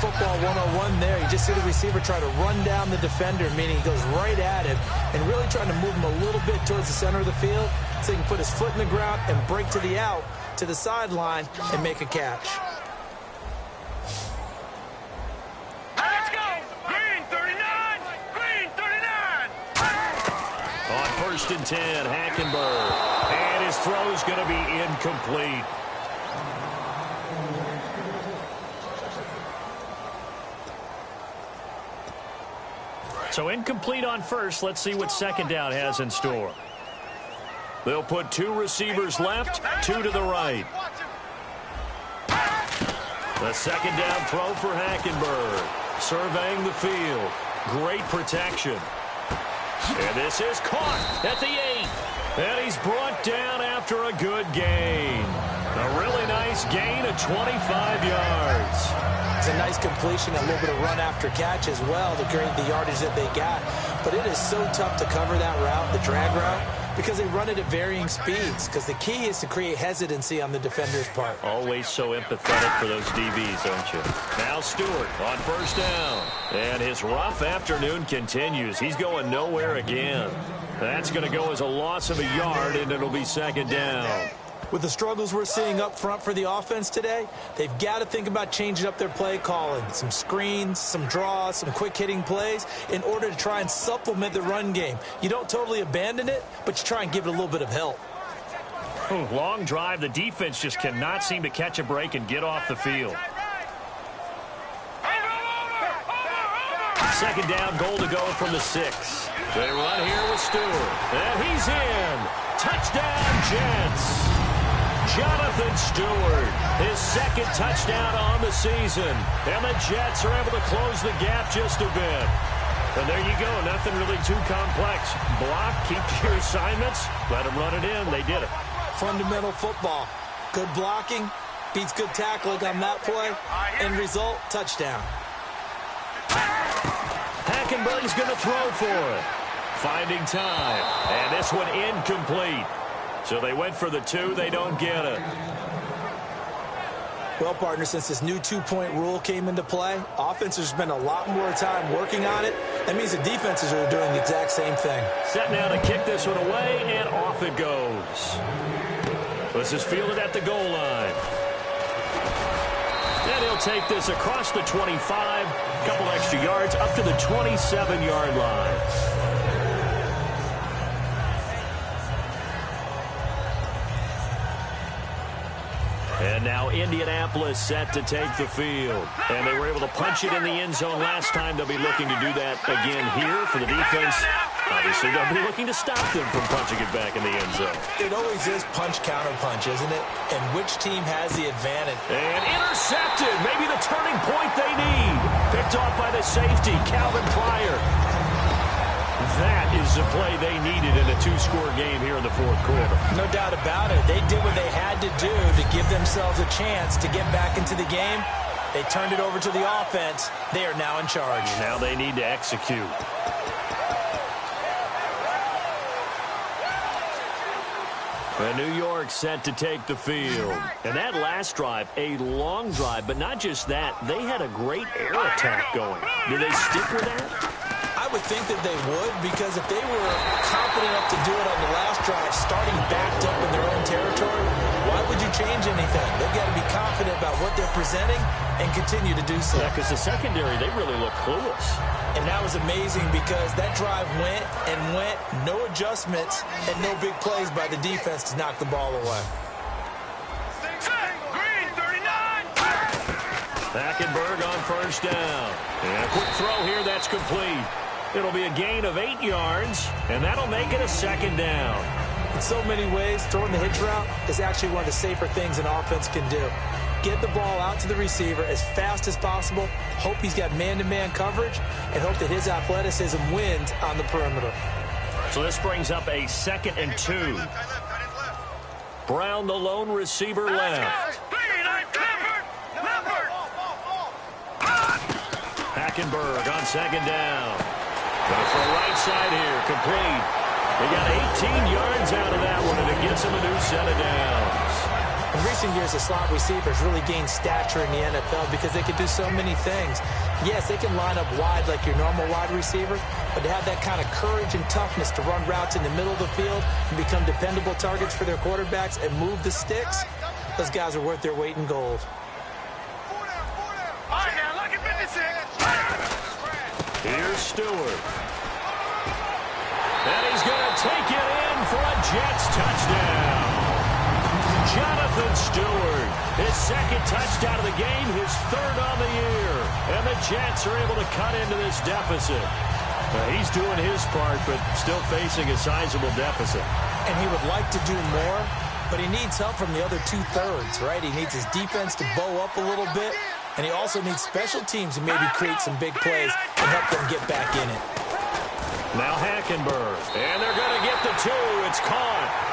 football 101 there. You just see the receiver try to run down the defender, meaning he goes right at him and really trying to move him a little bit towards the center of the field so he can put his foot in the ground and break to the out, to the sideline, and make a catch. Let's go! Green 39! Green 39! On 1st and 10, Hackenberg. And his throw is going to be incomplete. So incomplete on first. Let's see what second down has in store. They'll put 2 receivers left, 2 to the right. The second down throw for Hackenberg. Surveying the field. Great protection. And this is caught at the 8. And he's brought down after a good gain. A really nice gain of 25 yards. It's a nice completion, a little bit of run after catch as well to create the yardage that they got. But it is so tough to cover that route, the drag route, because they run it at varying speeds. Because the key is to create hesitancy on the defender's part. Always so empathetic for those DBs, aren't you? Now Stewart on 1st down. And his rough afternoon continues. He's going nowhere again. That's going to go as a loss of a yard, and it'll be 2nd down. With the struggles we're seeing up front for the offense today, they've got to think about changing up their play calling. Some screens, some draws, some quick-hitting plays in order to try and supplement the run game. You don't totally abandon it, but you try and give it a little bit of help. Long drive. The defense just cannot seem to catch a break and get off the field. 2nd down, goal to go from the 6. They run here with Stewart. And he's in. Touchdown, Jets. Jonathan Stewart, his 2nd touchdown on the season. And the Jets are able to close the gap just a bit. And there you go, nothing really too complex. Block, keep to your assignments, let them run it in. They did it. Fundamental football. Good blocking, beats good tackling on that play. End result, touchdown. Hackenberg's going to throw for it. Finding time. And this one incomplete. So they went for the 2. They don't get it. Well, partner, since this new 2-point rule came into play, offenses spend a lot more time working on it. That means the defenses are doing the exact same thing. Set now to kick this one away, and off it goes. This is fielded at the goal line. And he'll take this across the 25, a couple extra yards, up to the 27-yard line. And now Indianapolis set to take the field. And they were able to punch it in the end zone last time. They'll be looking to do that again here for the defense. Obviously, they'll be looking to stop them from punching it back in the end zone. It always is punch-counter-punch, isn't it? And which team has the advantage? And intercepted. Maybe the turning point they need. Picked off by the safety, Calvin Pryor. That is the play they needed in a 2-score game here in the 4th quarter. No doubt about it. They did what they had to do to give themselves a chance to get back into the game. They turned it over to the offense. They are now in charge. Now they need to execute. And New York set to take the field. And that last drive, a long drive, but not just that. They had a great air attack going. Do they stick with that? I would think that they would, because if they were confident enough to do it on the last drive, starting backed up in their own territory, why would you change anything? They've got to be confident about what they're presenting and continue to do so. Yeah, because the secondary, they really look clueless. And that was amazing because that drive went and went, no adjustments and no big plays by the defense to knock the ball away. Hackenberg on 1st down. And a quick throw here, that's complete. It'll be a gain of 8 yards, and that'll make it a 2nd down. In so many ways, throwing the hitch route is actually one of the safer things an offense can do. Get the ball out to the receiver as fast as possible, hope he's got man-to-man coverage, and hope that his athleticism wins on the perimeter. So this brings up a 2nd and 2. Brown, the lone receiver, left. Hackenberg on 2nd down. Going for a right side here, complete. They got 18 yards out of that one, and it gets them a new set of downs. In recent years, the slot receivers really gained stature in the NFL because they can do so many things. Yes, they can line up wide like your normal wide receiver, but to have that kind of courage and toughness to run routes in the middle of the field and become dependable targets for their quarterbacks and move the sticks, those guys are worth their weight in gold. All right, now, look at 56. Here's Stewart. And he's going to take it in for a Jets touchdown. Jonathan Stewart, his second touchdown of the game, his third on the year. And the Jets are able to cut into this deficit. He's doing his part, but still facing a sizable deficit. And he would like to do more, but he needs help from the other two-thirds, right? He needs his defense to bow up a little bit, and he also needs special teams to maybe create some big plays and help them get back in it. Now Hackenberg, and they're going to get the two. It's caught.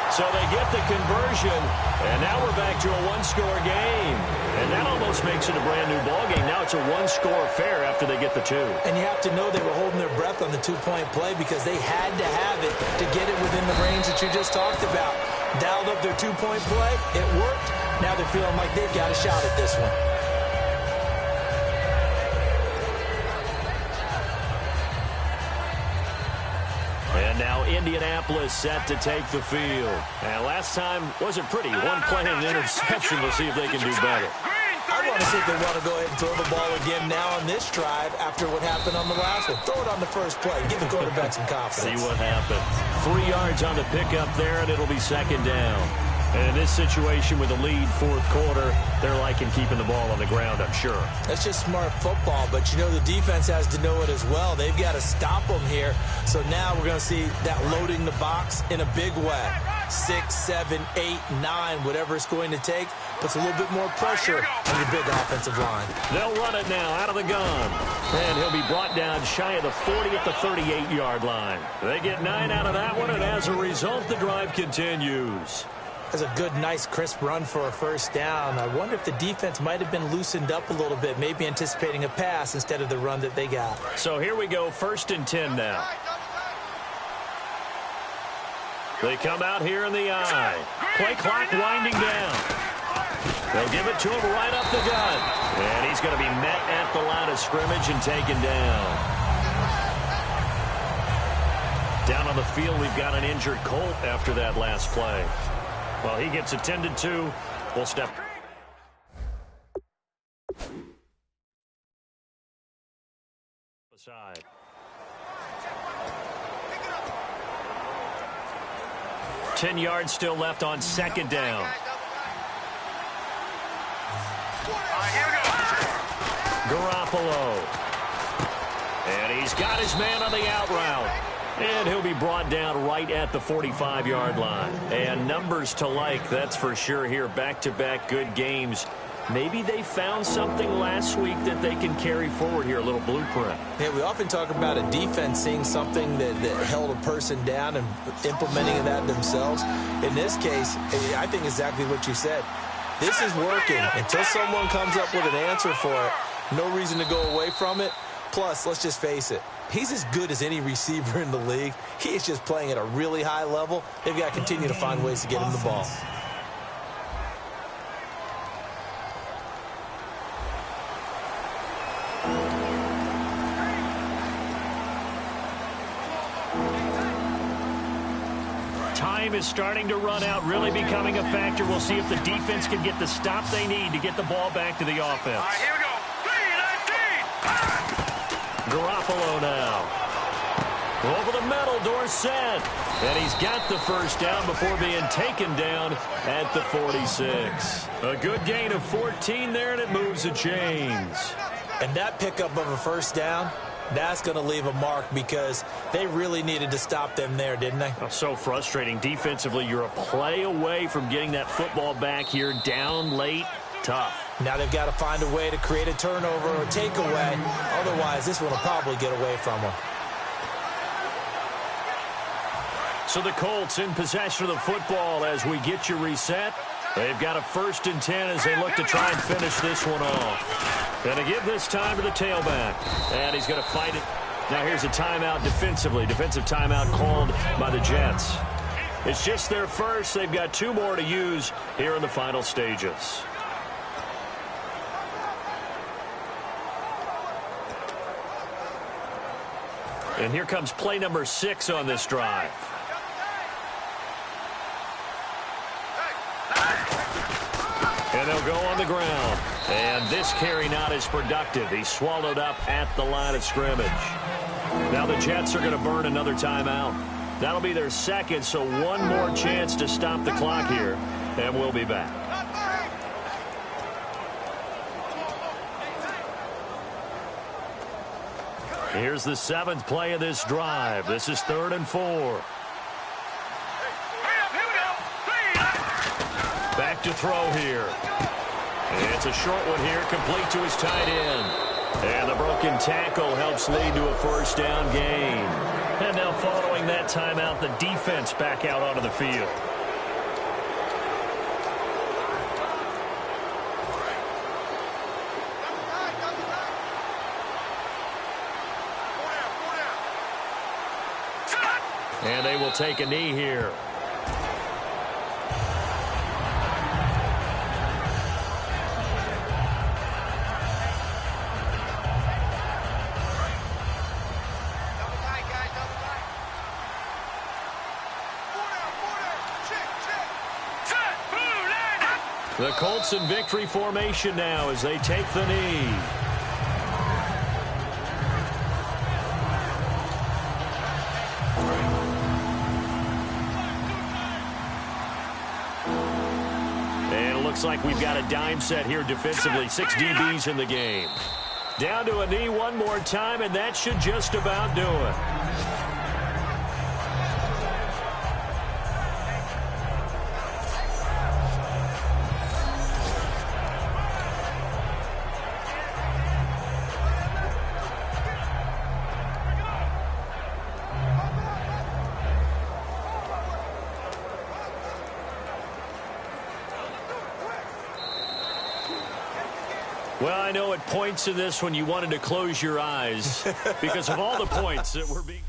So they get the conversion, and now we're back to a one-score game. And that almost makes it a brand-new ballgame. Now it's a one-score affair after they get the two. And you have to know they were holding their breath on the two-point play because they had to have it to get it within the range that you just talked about. Dialed up their two-point play. It worked. Now they're feeling like they've got a shot at this one. And now Indianapolis set to take the field. And last time wasn't pretty. One play and an interception. We'll see if they can do better. I want to see if they want to go ahead and throw the ball again now on this drive after what happened on the last one. Throw it on the first play. Give the quarterback some confidence. See what happens. 3 yards on the pickup there, and it'll be second down. And in this situation with the lead fourth quarter, they're liking keeping the ball on the ground, I'm sure. That's just smart football, but you know the defense has to know it as well. They've got to stop them here. So now we're going to see that loading the box in a big way. 6, 7, 8, 9, whatever it's going to take, puts a little bit more pressure on your big offensive line. They'll run it now out of the gun. And he'll be brought down shy of the 40 at the 38-yard line. They get 9 out of that one, and as a result, the drive continues. That's a good, nice, crisp run for a first down. I wonder if the defense might have been loosened up a little bit, maybe anticipating a pass instead of the run that they got. So here we go, 1st and 10 now. They come out here in the eye. Play clock winding down. They'll give it to him right up the gut. And he's going to be met at the line of scrimmage and taken down. Down on the field, we've got an injured Colt after that last play. Well, he gets attended to. We'll step aside. Ten yards still left on second down. Garoppolo. And he's got his man on the out route. And he'll be brought down right at the 45-yard line. And numbers to like, that's for sure here. Back-to-back good games. Maybe they found something last week that they can carry forward here, a little blueprint. Yeah, we often talk about a defense seeing something that held a person down and implementing that themselves. In this case, I think exactly what you said. This is working. Until someone comes up with an answer for it, no reason to go away from it. Plus, let's just face it, he's as good as any receiver in the league. He is just playing at a really high level. They've got to continue to find ways to get him the ball. Time is starting to run out, really becoming a factor. We'll see if the defense can get the stop they need to get the ball back to the offense. All right, here we go. 3-19. Garoppolo now. Over the middle, Dorsett. And he's got the first down before being taken down at the 46. A good gain of 14 there, and it moves the chains. And that pickup of a first down, that's going to leave a mark because they really needed to stop them there, didn't they? Oh, so frustrating. Defensively, you're a play away from getting that football back here. Down late, tough. Now they've got to find a way to create a turnover or takeaway. Otherwise, this one will probably get away from them. So the Colts in possession of the football as we get you reset. They've got a 1st and 10 as they look to try and finish this one off. Going to give this time to the tailback. And he's going to fight it. Now here's a timeout defensively. Defensive timeout called by the Jets. It's just their first. They've got 2 more to use here in the final stages. And here comes play number 6 on this drive. And they'll go on the ground. And this carry not as productive. He's swallowed up at the line of scrimmage. Now the Jets are going to burn another timeout. That'll be their second, so one more chance to stop the clock here. And we'll be back. Here's the 7th play of this drive. This is 3rd and 4. Back to throw here. And it's a short one here, complete to his tight end. And the broken tackle helps lead to a first down gain. And now following that timeout, the defense back out onto the field. And they will take a knee here. The Colts in victory formation now as they take the knee. And it looks like we've got a dime set here defensively. 6 DBs in the game. Down to a knee one more time, and that should just about do it. Well, I know at points in this when you wanted to close your eyes because of all the points that were being...